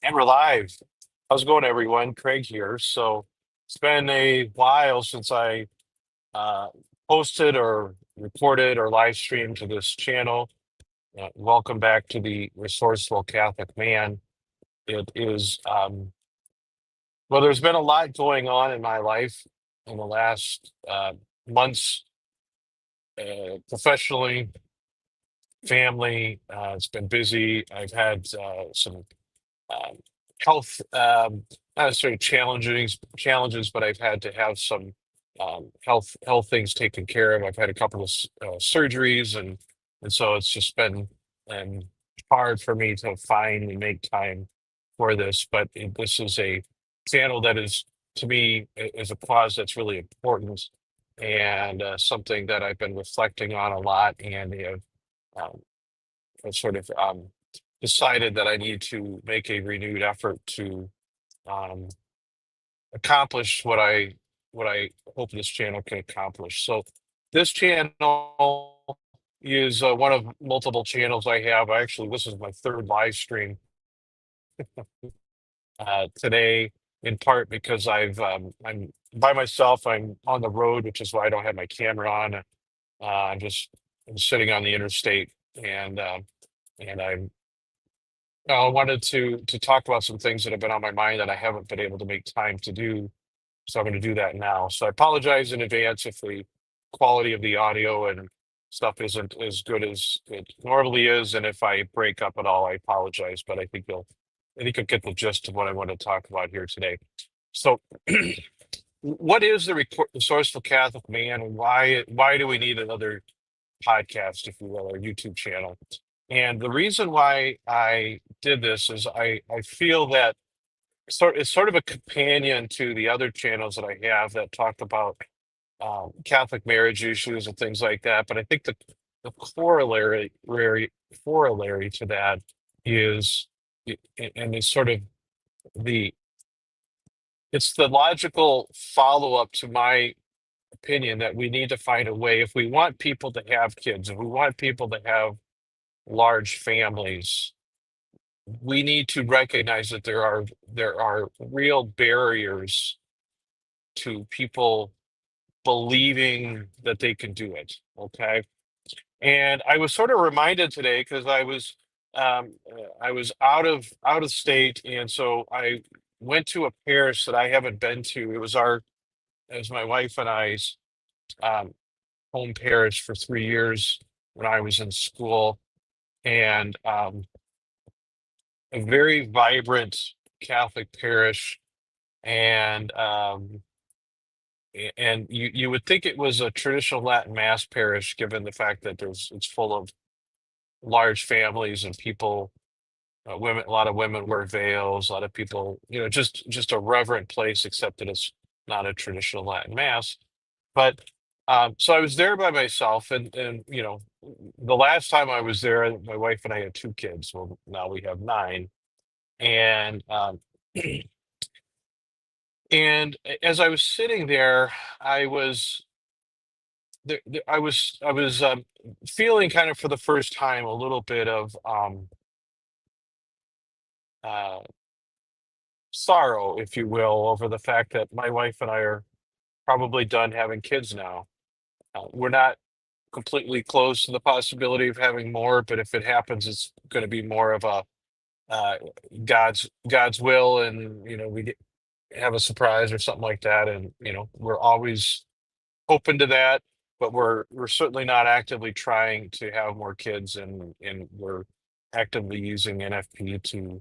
And we're live. How's it going, everyone? Craig here. So it's been a while since I uh, posted or recorded or live streamed to this channel. Welcome back to the Resourceful Catholic Man. It is, well, there's been a lot going on in my life in the last months, professionally, family. It's been busy. I've had some um, health not necessarily challenges, but I've had to have some health things taken care of. I've had a couple of surgeries, and so it's just been um, hard for me to find and make time for this. But this is a channel that is, to me, is a cause that's really important, and something that I've been reflecting on a lot, and have um, sort of decided that I need to make a renewed effort to um, accomplish what I hope this channel can accomplish. So this channel is one of multiple channels I have. Actually, this is my third live stream today, in part because I'm by myself. I'm on the road, which is why I don't have my camera on. I'm just I'm sitting on the interstate, and I wanted to talk about some things that have been on my mind that I haven't been able to make time to do. So I'm going to do that now. So I apologize in advance if the quality of the audio and stuff isn't as good as it normally is, and if I break up at all, I apologize. But I think you'll get the gist of what I want to talk about here today. So, what is the Resourceful Catholic Man, and why do we need another podcast, if you will, or YouTube channel? And the reason why I did this is I feel that it's sort of a companion to the other channels that I have that talk about Catholic marriage issues and things like that. But I think the corollary to that is, and it's sort of the it's the logical follow up to my opinion that we need to find a way, if we want people to have kids, if we want people to have large families, we need to recognize that there are real barriers to people believing that they can do it. Okay, and I was sort of reminded today because I was out of state, and so I went to a parish that I haven't been to. It was my wife and I's um, home parish for 3 years when I was in school, and a very vibrant Catholic parish, and and you would think it was a traditional Latin Mass parish, given the fact that it's full of large families and people, women, a lot of women wear veils, a lot of people, just a reverent place, except that it's not a traditional Latin Mass. But so I was there by myself, and the last time I was there, my wife and I had two kids. Well, now we have nine, and as I was sitting there, I was I was feeling kind of for the first time a little bit of uh, sorrow, if you will, over the fact that my wife and I are probably done having kids now. We're not completely close to the possibility of having more, but if it happens, it's going to be more of a uh, God's will, and have a surprise or something like that, and we're always open to that, but we're certainly not actively trying to have more kids, and we're actively using NFP to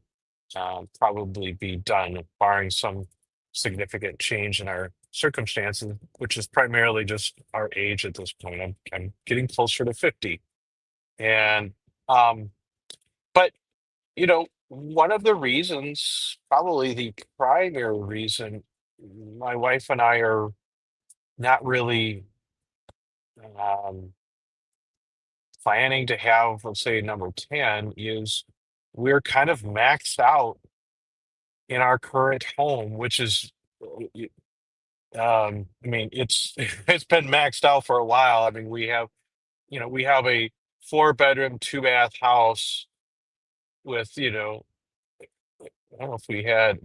probably be done, barring some significant change in our circumstances, which is primarily just our age at this point. I'm getting closer to 50, and um, but one of the reasons, probably the primary reason, my wife and I are not really um, planning to have, let's say, number 10, is we're kind of maxed out in our current home, which is, I mean, it's it's been maxed out for a while. I mean, we have a four-bedroom, two-bath house with, I don't know if we had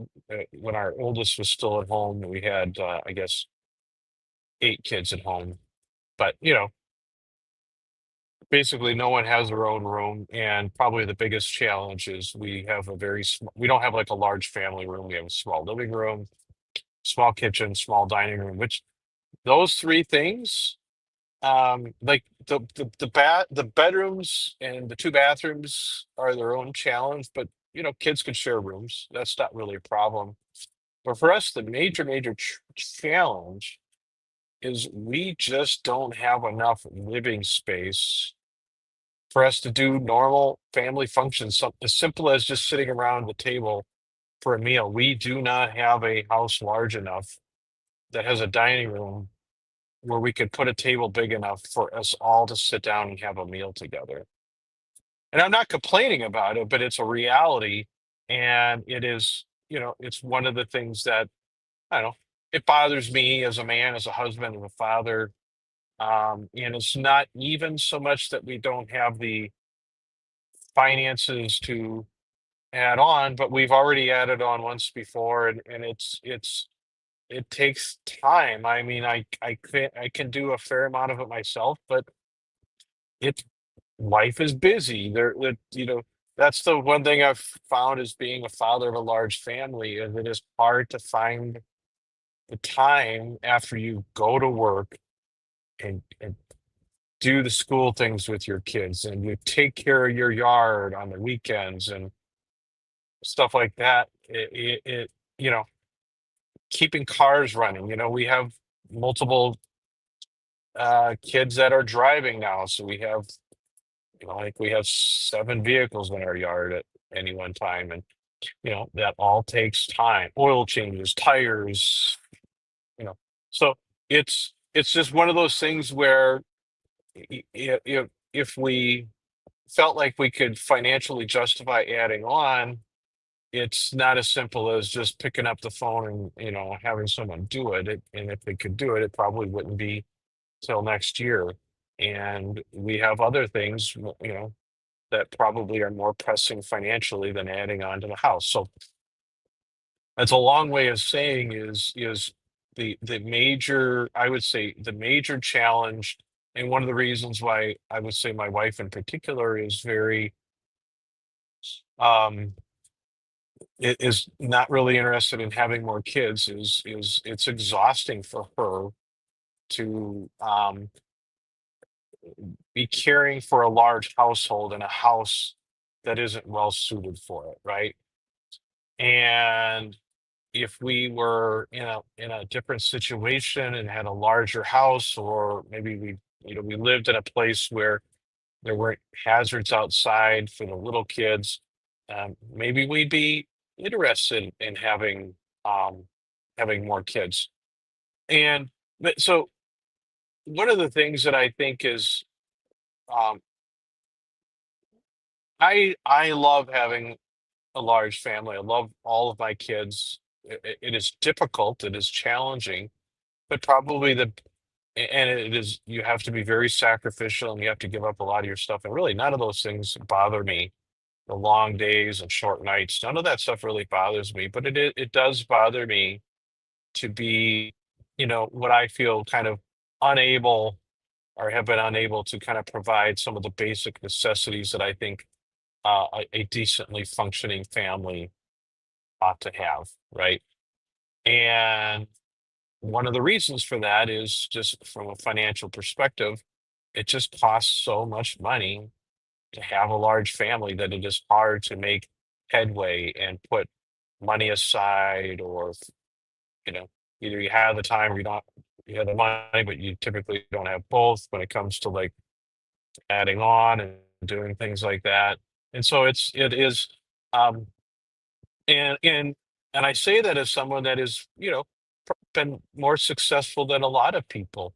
when our oldest was still at home, we had I guess 8 kids at home. But basically, no one has their own room, and probably the biggest challenge is we have a very small. We don't have like a large family room. We have a small living room, small kitchen, small dining room. Which those three things, like the bedrooms and the two bathrooms are their own challenge, but kids can share rooms. That's not really a problem. But for us, the major challenge is we just don't have enough living space for us to do normal family functions, something as simple as just sitting around the table for a meal. We do not have a house large enough that has a dining room where we could put a table big enough for us all to sit down and have a meal together. And I'm not complaining about it, but it's a reality. And it is, it's one of the things that, I don't know, it bothers me as a man, as a husband, as a father. And it's not even so much that we don't have the finances to add on, but we've already added on once before, and it takes time. I mean, I can do a fair amount of it myself, but it's life is busy. That's the one thing I've found as being a father of a large family is it is hard to find the time after you go to work and do the school things with your kids and you take care of your yard on the weekends and stuff like that. You know, keeping cars running. We have multiple kids that are driving now, so we have, like we have 7 vehicles in our yard at any one time, and that all takes time. Oil changes, tires, you know. So it's just one of those things where if we felt like we could financially justify adding on, it's not as simple as just picking up the phone and having someone do and if they could do it, it probably wouldn't be till next year. And we have other things, that probably are more pressing financially than adding on to the house. So that's a long way of saying is the major, I would say, the major challenge, and one of the reasons why I would say my wife in particular is very um is not really interested in having more kids is it's exhausting for her to be caring for a large household in a house that isn't well suited for it, right? And if we were in a different situation and had a larger house, or maybe we lived in a place where there weren't hazards outside for the little kids, maybe we'd be interested in having more kids. And so one of the things that I think is um, I love having a large family. I love all of my kids. It is difficult. It is challenging, but probably and it is, you have to be very sacrificial and you have to give up a lot of your stuff. And really, none of those things bother me. The long days and short nights, none of that stuff really bothers me. But it does bother me to be, what I feel kind of unable or have been unable to kind of provide some of the basic necessities that I think a decently functioning family ought to have, right? And one of the reasons for that is just from a financial perspective, it just costs so much money to have a large family that it is hard to make headway and put money aside, or you know either you have the time or you have the money, but you typically don't have both when it comes to like adding on and doing things like that. And so it is um and and I say that as someone that is, been more successful than a lot of people.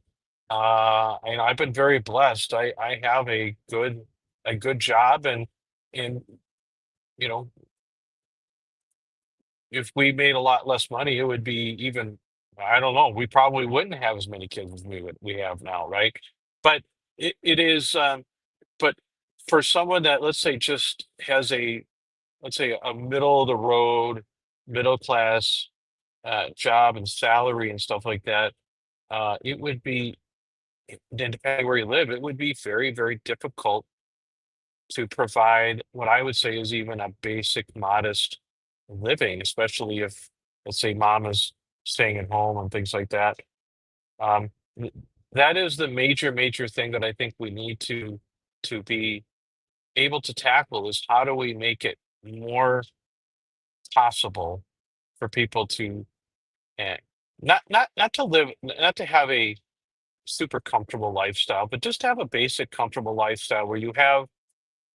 And I've been very blessed. I have a good job, and you know, if we made a lot less money, it would be even, I don't know, we probably wouldn't have as many kids as we have now, right? But it is but for someone that, let's say, just has a let's say a middle of the road, middle class job and salary and stuff like that, it would be, then depending where you live, it would be very, very difficult to provide what I would say is even a basic, modest living, especially if, let's say, mom is staying at home and things like that. Um, th- that is the major, major thing that I think we need to be able to tackle is how do we make it more possible for people to uh, not to live, not to have a super comfortable lifestyle, but just to have a basic comfortable lifestyle where you have,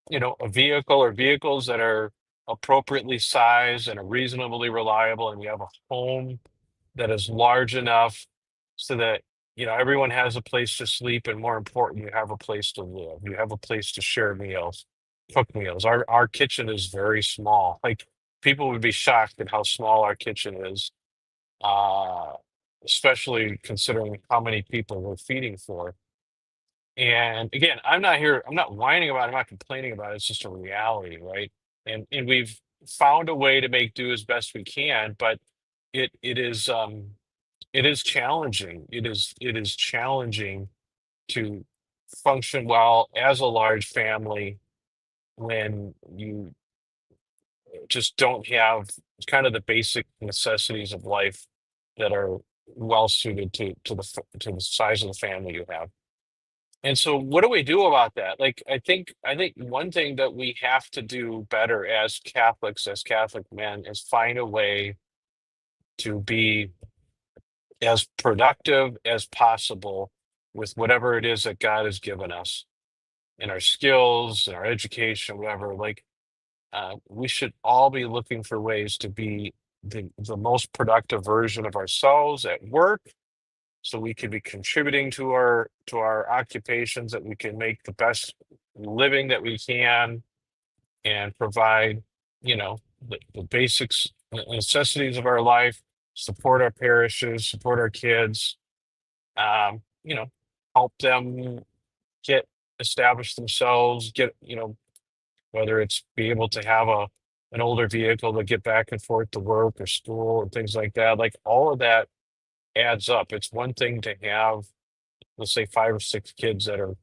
a vehicle or vehicles that are appropriately sized and are reasonably reliable, and you have a home that is large enough so that, everyone has a place to sleep, and more important, you have a place to live. You have a place to share meals, cook meals. Our kitchen is very small. Like, people would be shocked at how small our kitchen is, uh, especially considering how many people we're feeding for. And again, I'm not whining about it, I'm not complaining about it. It's just a reality, right? And we've found a way to make do as best we can, but it is challenging. It is challenging to function well as a large family when you just don't have kind of the basic necessities of life that are well suited to the size of the family you have. And so what do we do about that? Like, I think one thing that we have to do better as Catholics, as Catholic men, is find a way to be as productive as possible with whatever it is that God has given us in our skills, in our education, whatever. Like, we should all be looking for ways to be the most productive version of ourselves at work, so we can be contributing to our occupations, that we can make the best living that we can and provide, the basics, necessities of our life, support our parishes, support our kids, um, you know, help them get established themselves, get, whether it's be able to have an older vehicle to get back and forth to work or school and things like that. Like, all of that adds up. It's one thing to have, let's say, five or six kids that are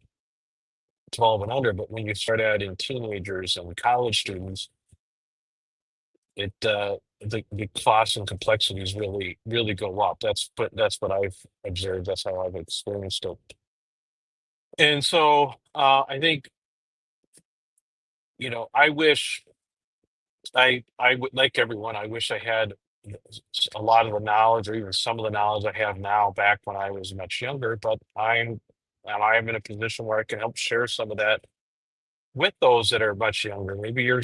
12 and under, but when you start adding teenagers and college students, the costs and complexities really, really go up. That's what I've observed. That's how I've experienced it. And so, I think, I wish I would, like everyone, I wish I had a lot of the knowledge, or even some of the knowledge I have now, back when I was much younger. But I'm in a position where I can help share some of that with those that are much younger. Maybe your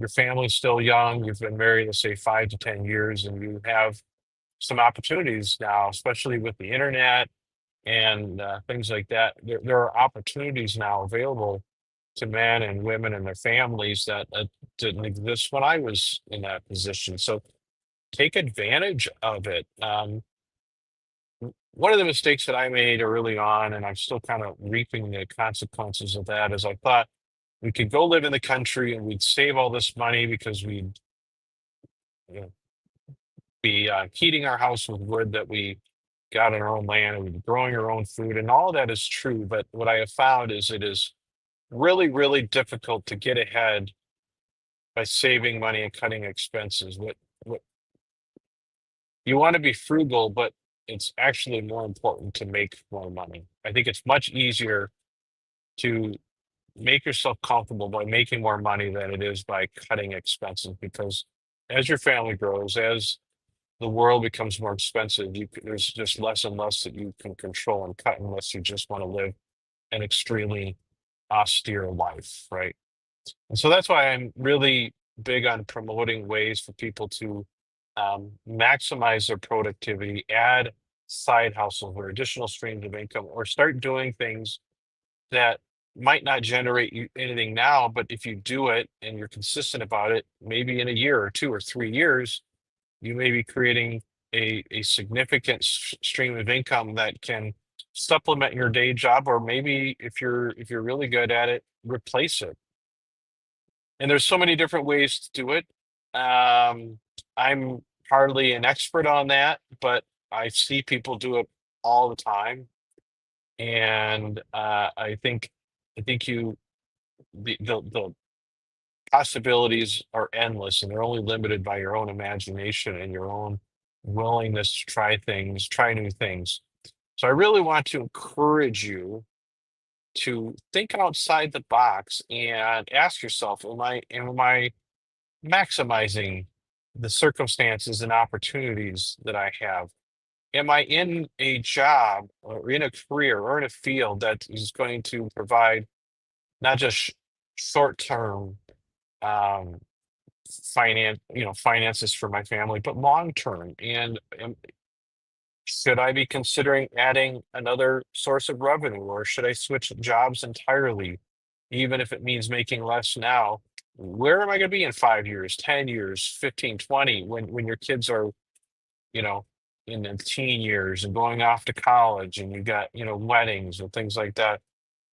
family's still young. You've been married, let's say, 5 to 10 years, and you have some opportunities now, especially with the internet and things like that. There are opportunities now available to men and women and their families that didn't exist when I was in that position. So take advantage of it. One of the mistakes that I made early on, and I'm still kind of reaping the consequences of that, is I thought we could go live in the country and we'd save all this money because we'd, you know, be heating our house with wood that we got on our own land, and we'd be growing our own food. And all that is true. But what I have found is it is really, really difficult to get ahead by saving money and cutting expenses. What you want to be frugal, but it's actually more important to make more money. I think it's much easier to make yourself comfortable by making more money than it is by cutting expenses, because as your family grows, as the world becomes more expensive, there's just less and less that you can control and cut, unless you just want to live an extremely austere life, right? And so that's why I'm really big on promoting ways for people to maximize their productivity, add side hustles or additional streams of income, or start doing things that might not generate you anything now, but if you do it and you're consistent about it, maybe in a year or 2 or 3 years, you may be creating a significant stream of income that can supplement your day job, or maybe if you're really good at it, replace it. And there's so many different ways to do it. I'm hardly an expert on that, but I see people do it all the time, and I think the possibilities are endless, and they're only limited by your own imagination and your own willingness to try things, try new things. So I really want to encourage you to think outside the box and ask yourself, am I maximizing the circumstances and opportunities that I have? Am I in a job or in a career or in a field that is going to provide not just short-term um, finances for my family, but long-term? And should I be considering adding another source of revenue, or should I switch jobs entirely, even if it means making less now? Where am I going to be in 5 years, 10 years, 15, 20, when your kids are, you know, in the teen years and going off to college and you got, weddings and things like that?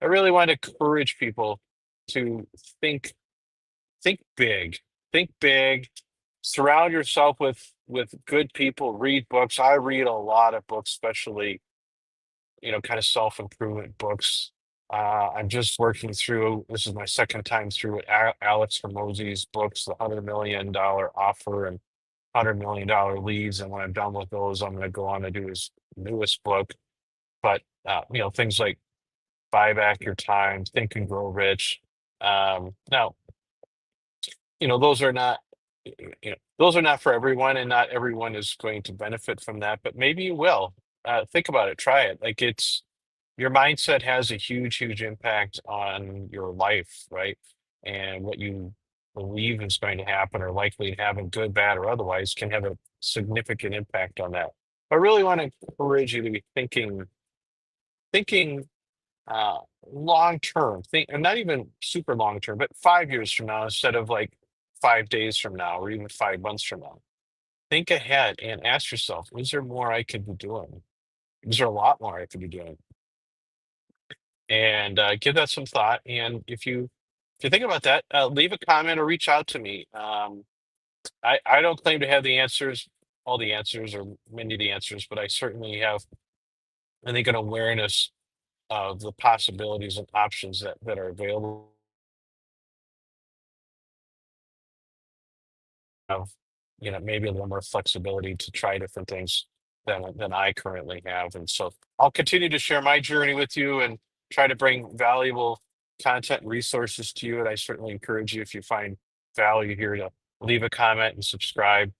I really want to encourage people to think think big. Think big. Surround yourself with good people. Read books. I read a lot of books, especially kind of self improvement books. I'm just working through. This is my second time through Alex Hormozzi's books, The $100 Million Offer and $100 Million Leads. And when I'm done with those, I'm going to go on to do his newest book. But things like Buy Back Your Time, Think and Grow Rich. Now, those are not those are not for everyone, and not everyone is going to benefit from that, but maybe you will. Think about it, try it. Like, it's your mindset has a huge impact on your life, right? And what you believe is going to happen or likely to happen, good, bad, or otherwise, can have a significant impact on that. I really want to encourage you to be thinking uh, long term, think, and not even super long term, but 5 years from now instead of like 5 days from now or even 5 months from now. Think ahead and ask yourself, is there more I could be doing? Is there a lot more I could be doing? And give that some thought. And if you think about that, leave a comment or reach out to me. I don't claim to have the answers, all the answers, or many of the answers, but I certainly have, I think, an awareness of the possibilities and options that are available. Of maybe a little more flexibility to try different things than I currently have. And so I'll continue to share my journey with you and try to bring valuable content and resources to you. And I certainly encourage you, if you find value here, to leave a comment and subscribe.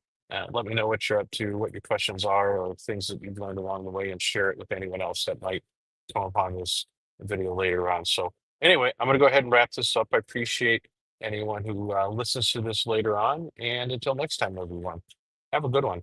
Let me know what you're up to, what your questions are, or things that you've learned along the way, and share it with anyone else that might come upon this video later on. So anyway, I'm going to go ahead and wrap this up. I appreciate anyone who listens to this later on. And until next time, everyone, have a good one.